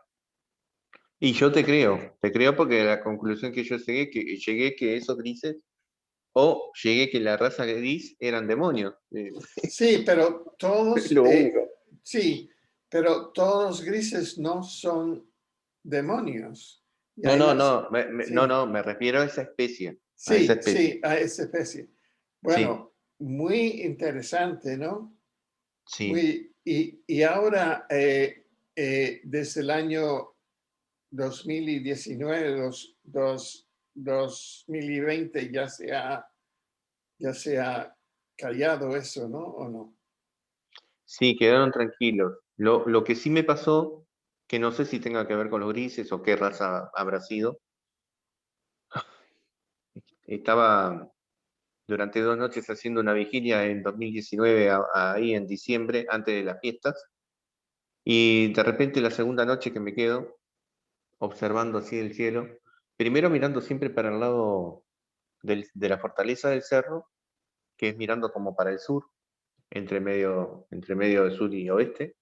Y yo te creo porque la conclusión que yo llegué que esos grises, o llegué que la raza gris eran demonios. Sí, pero Es todos, lo único. sí, pero todos los grises no son demonios. Y No, hay no, las, no, no, sí, no, me refiero a esa especie, a esa sí, especie. sí, a esa especie. Sí, Bueno, muy interesante, ¿no? Sí, y ahora, desde el año 2019, 2020, ya se ha callado eso, ¿no? ¿O no? sí, quedaron tranquilos. Lo que sí me pasó, que no sé si tenga que ver con los grises o qué raza habrá sido, estaba durante 2 noches haciendo una vigilia en 2019, ahí en diciembre, antes de las fiestas, y de repente la segunda noche que me quedo observando así el cielo, primero mirando siempre para el lado de la fortaleza del cerro, que es mirando como para el sur, entre medio de sur y oeste,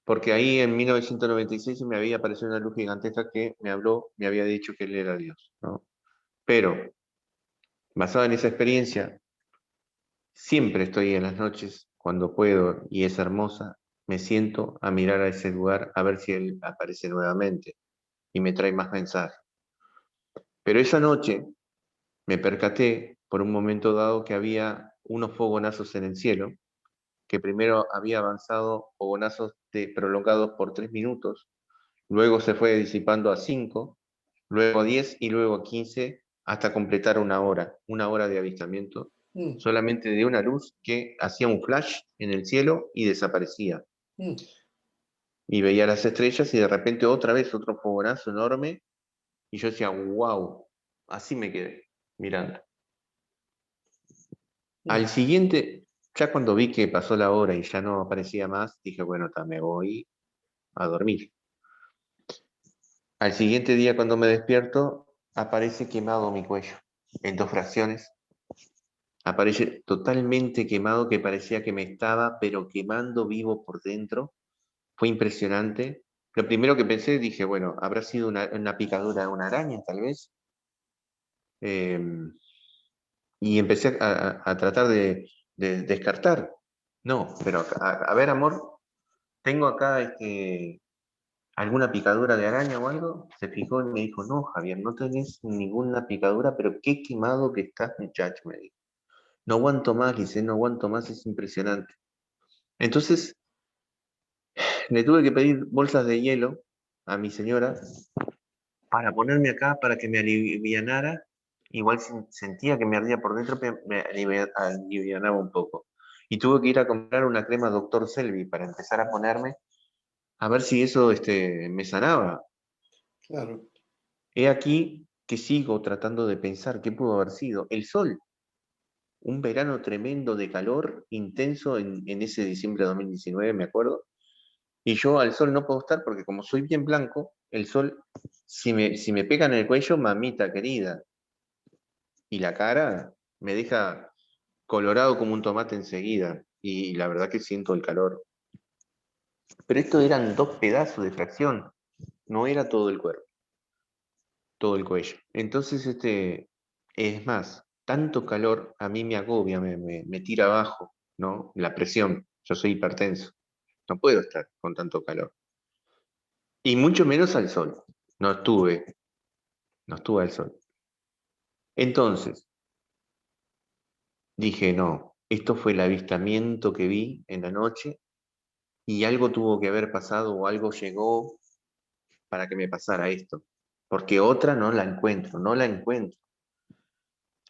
porque ahí en 1996 me había aparecido una luz gigantesca que me habló, me había dicho que él era Dios, ¿no? Pero, basado en esa experiencia, siempre estoy en las noches, cuando puedo y es hermosa, me siento a mirar a ese lugar a ver si él aparece nuevamente y me trae más mensajes. Pero esa noche me percaté por un momento dado que había unos fogonazos en el cielo, que primero había avanzado fogonazos prolongados por 3 minutos, luego se fue disipando a 5, luego a 10 y luego a 15 hasta completar una hora de avistamiento, Mm, solamente de una luz que hacía un flash en el cielo y desaparecía. mm, Y veía las estrellas y de repente otra vez otro fogonazo enorme y yo decía, wow, así me quedé mirando. Al mm. siguiente, ya cuando vi que pasó la hora y ya no aparecía más, dije, bueno, me voy a dormir. Al siguiente día, cuando me despierto, aparece quemado mi cuello en 2 fracciones. Aparece totalmente quemado, que parecía que me estaba, pero quemando vivo por dentro. Fue impresionante. Lo primero que pensé, dije, bueno, habrá sido una picadura de una araña, tal vez. Eh, y empecé a tratar de descartar. No, pero a ver, amor, tengo acá alguna picadura de araña o algo. Se fijó y me dijo, no, Javier, no tenés ninguna picadura, pero qué quemado que estás, muchacho, me dijo. No aguanto más, dice, no aguanto más, es impresionante. Entonces, le tuve que pedir bolsas de hielo a mi señora para ponerme acá, para que me alivianara. Igual sentía que me ardía por dentro, pero me alivianaba un poco. Y tuve que ir a comprar una crema Doctor Selvi para empezar a ponerme, a ver si eso me sanaba. Claro. He aquí que sigo tratando de pensar qué pudo haber sido. El sol, un verano tremendo de calor intenso en ese diciembre de 2019, me acuerdo. Y yo al sol no puedo estar porque como soy bien blanco, el sol, si me pega en el cuello, mamita querida, y la cara me deja colorado como un tomate enseguida. Y la verdad que siento el calor. Pero esto eran 2 pedazos de fracción, no era todo el cuerpo, todo el cuello. Entonces, es más, tanto calor a mí me agobia, me tira abajo, ¿no? La presión. Yo soy hipertenso, no puedo estar con tanto calor. Y mucho menos al sol. No estuve, no estuve al sol. Entonces, dije, no, esto fue el avistamiento que vi en la noche y algo tuvo que haber pasado o algo llegó para que me pasara esto. Porque otra no la encuentro, no la encuentro.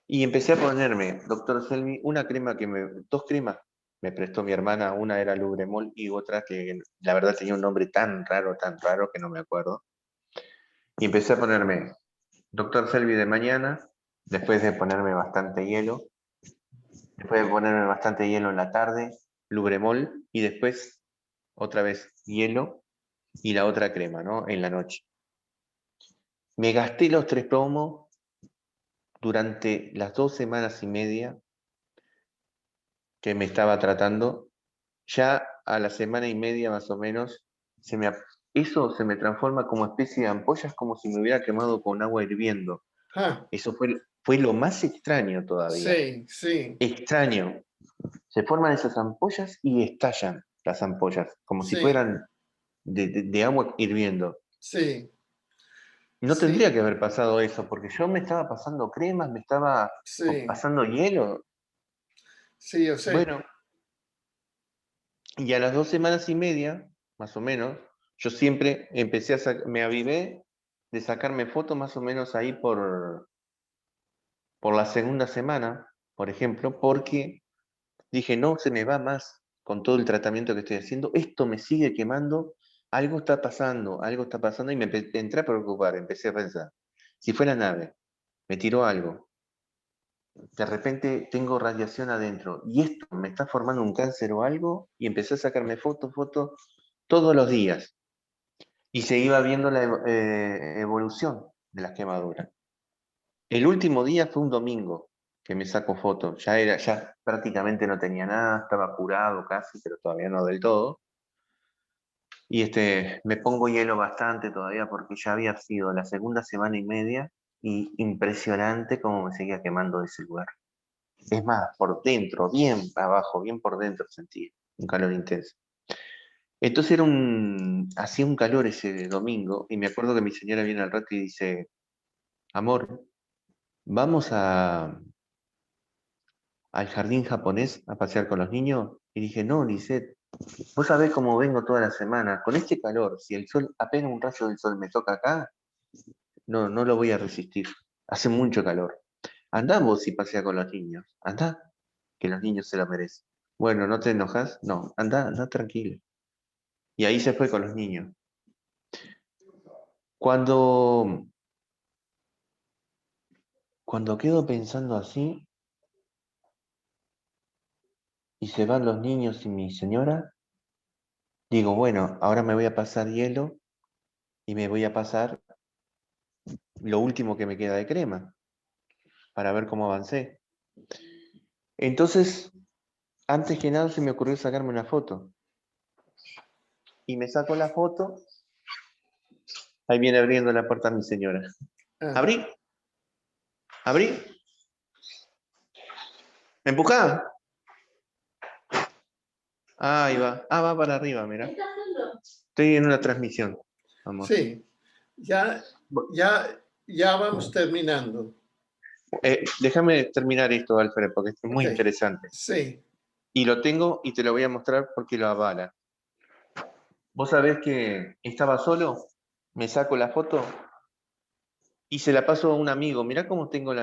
Y empecé a ponerme, doctor Selmi, dos cremas me prestó mi hermana, una era Lubremol y otra que la verdad tenía un nombre tan raro que no me acuerdo. Y empecé a ponerme doctor Selvi de mañana, después de ponerme bastante hielo, después de ponerme bastante hielo en la tarde, Lubremol y después otra vez hielo y la otra crema, ¿no? En la noche. Me gasté los 3 pomos durante las 2 semanas y media que me estaba tratando. Ya a la semana y media más o menos, eso se me transforma como especie de ampollas, como si me hubiera quemado con agua hirviendo. Ah, Eso fue lo más extraño todavía. sí, sí, Extraño. Se forman esas ampollas y estallan las ampollas, como si sí, fueran de agua hirviendo. sí, No tendría sí, que haber pasado eso, porque yo me estaba pasando cremas, me estaba sí, pasando hielo. sí, yo sé. Bueno, Y a las 2 semanas y media, más o menos, yo siempre empecé me avivé de sacarme fotos más o menos ahí por la segunda semana, por ejemplo, porque dije, no se me va más con todo el tratamiento que estoy haciendo, esto me sigue quemando, algo está pasando, y entré a preocupar, empecé a pensar, si fue la nave, me tiró algo, de repente tengo radiación adentro, y esto me está formando un cáncer o algo, y empecé a sacarme fotos todos los días, y se iba viendo la evolución de las quemaduras. El último día fue un domingo que me saco fotos. Ya prácticamente no tenía nada, estaba curado casi, pero todavía no del todo. Y me pongo hielo bastante todavía porque ya había sido la segunda semana y media y impresionante cómo me seguía quemando ese lugar. Es más, por dentro, bien abajo, bien por dentro sentía un calor intenso. Entonces hacía un calor ese domingo y me acuerdo que mi señora viene al rato y dice, amor, vamos al jardín japonés a pasear con los niños. Y dije, no, Lisette, vos sabés cómo vengo toda la semana, con este calor, si el sol, apenas un rayo del sol me toca acá, no lo voy a resistir. Hace mucho calor. Andá vos y pasea con los niños, andá, que los niños se lo merecen. Bueno, ¿no te enojas? No, andá tranquilo. Y ahí se fue con los niños. Cuando, cuando quedo pensando así, y se van los niños y mi señora, digo, bueno, ahora me voy a pasar hielo y me voy a pasar lo último que me queda de crema para ver cómo avancé. Entonces, antes que nada se me ocurrió sacarme una foto. Y me saco la foto, ahí viene abriendo la puerta mi señora. Ah, ¿Abrí? ¿Abrí? ¿Me empujá? Ah, ahí va. Ah, va para arriba, mira. Estoy en una transmisión, amor. sí, ya, ya vamos terminando. Déjame terminar esto, Alfred, porque es muy Ok, interesante. sí, Y lo tengo y te lo voy a mostrar porque lo avala. Vos sabés que estaba solo, me saco la foto y se la paso a un amigo. Mirá cómo tengo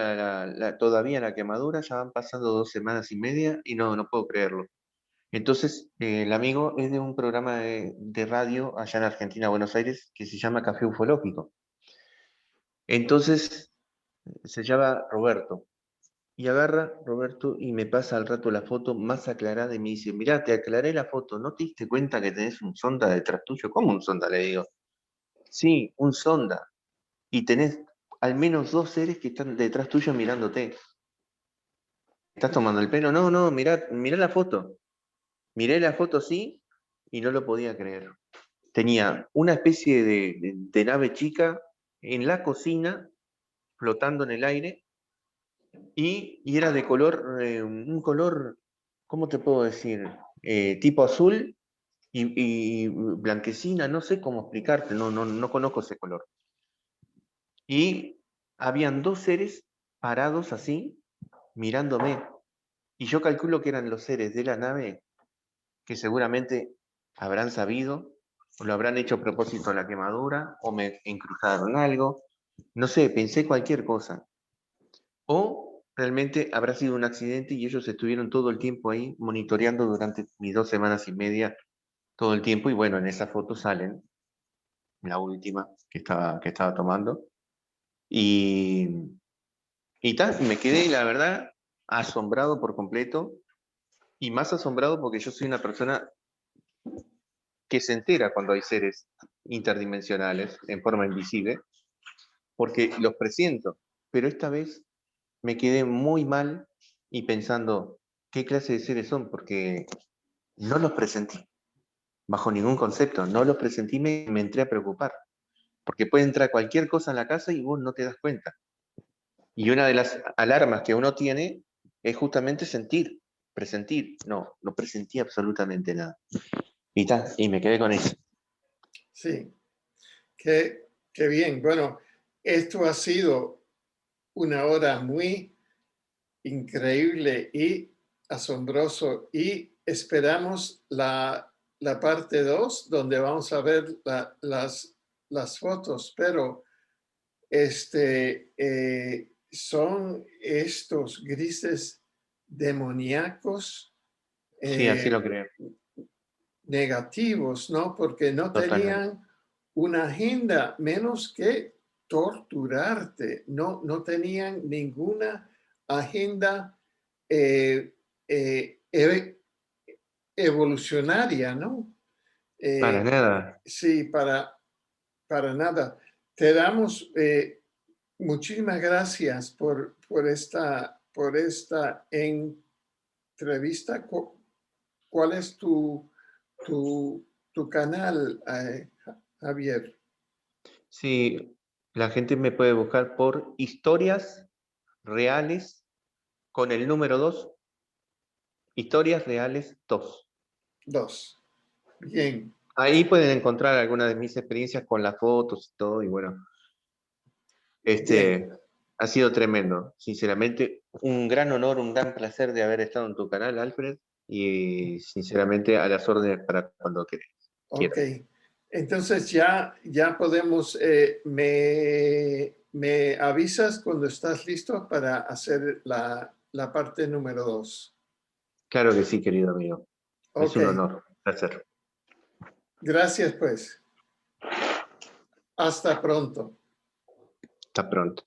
todavía la quemadura, ya van pasando 2 semanas y media y no puedo creerlo. Entonces, el amigo es de un programa de radio allá en Argentina, Buenos Aires, que se llama Café Ufológico. Entonces, se llama Roberto. Y agarra Roberto y me pasa al rato la foto más aclarada y me dice, mirá, te aclaré la foto, ¿no te diste cuenta que tenés un sonda detrás tuyo? ¿Cómo un sonda? Le digo. Sí, un sonda. Y tenés al menos 2 seres que están detrás tuyo mirándote. ¿Estás tomando el pelo? No, mirá la foto. Miré la foto, sí, y no lo podía creer. Tenía una especie de nave chica en la cocina, flotando en el aire, y era de color, un color, ¿cómo te puedo decir? Tipo azul y blanquecina, no sé cómo explicarte, no conozco ese color. Y habían 2 seres parados así, mirándome. Y yo calculo que eran los seres de la nave que seguramente habrán sabido, o lo habrán hecho a propósito de la quemadura, o me incrustaron algo. No sé, pensé cualquier cosa. O realmente habrá sido un accidente y ellos estuvieron todo el tiempo ahí monitoreando durante mis 2 semanas y media, todo el tiempo. Y bueno, en esa foto salen, la última que estaba tomando. Y, y me quedé, la verdad, asombrado por completo. Y más asombrado porque yo soy una persona que se entera cuando hay seres interdimensionales en forma invisible, porque los presiento. Pero esta vez me quedé muy mal y pensando, ¿qué clase de seres son? Porque no los presentí, bajo ningún concepto, no los presentí, me entré a preocupar, porque puede entrar cualquier cosa en la casa y vos no te das cuenta. Y una de las alarmas que uno tiene es justamente sentir, presentir. No presentí absolutamente nada. Y me quedé con eso. sí, qué bien. Bueno, esto ha sido una hora muy increíble y asombroso y esperamos la parte 2, donde vamos a ver las fotos, pero son estos grises demoníacos Sí, así lo creo, negativos, ¿no? Porque no totalmente. tenían una agenda menos que torturarte, no tenían ninguna agenda eh, eh, e- evolucionaria, ¿no? Para Eh, nada. sí, para nada. Te damos muchísimas gracias por esta entrevista. ¿Cuál es tu canal, Javier? Sí, la gente me puede buscar por historias reales con el número 2, historias reales 2. Dos. Bien, Ahí pueden encontrar algunas de mis experiencias con las fotos y todo, y bueno, bien. este ha sido tremendo. Sinceramente, un gran honor, un gran placer de haber estado en tu canal, Alfred, y sinceramente a las órdenes para cuando Ok. quieras. Entonces ya podemos, me avisas cuando estás listo para hacer la parte número 2. Claro que sí, querido amigo. Es Ok. un honor, un placer. Gracias, pues. Hasta pronto. Hasta pronto.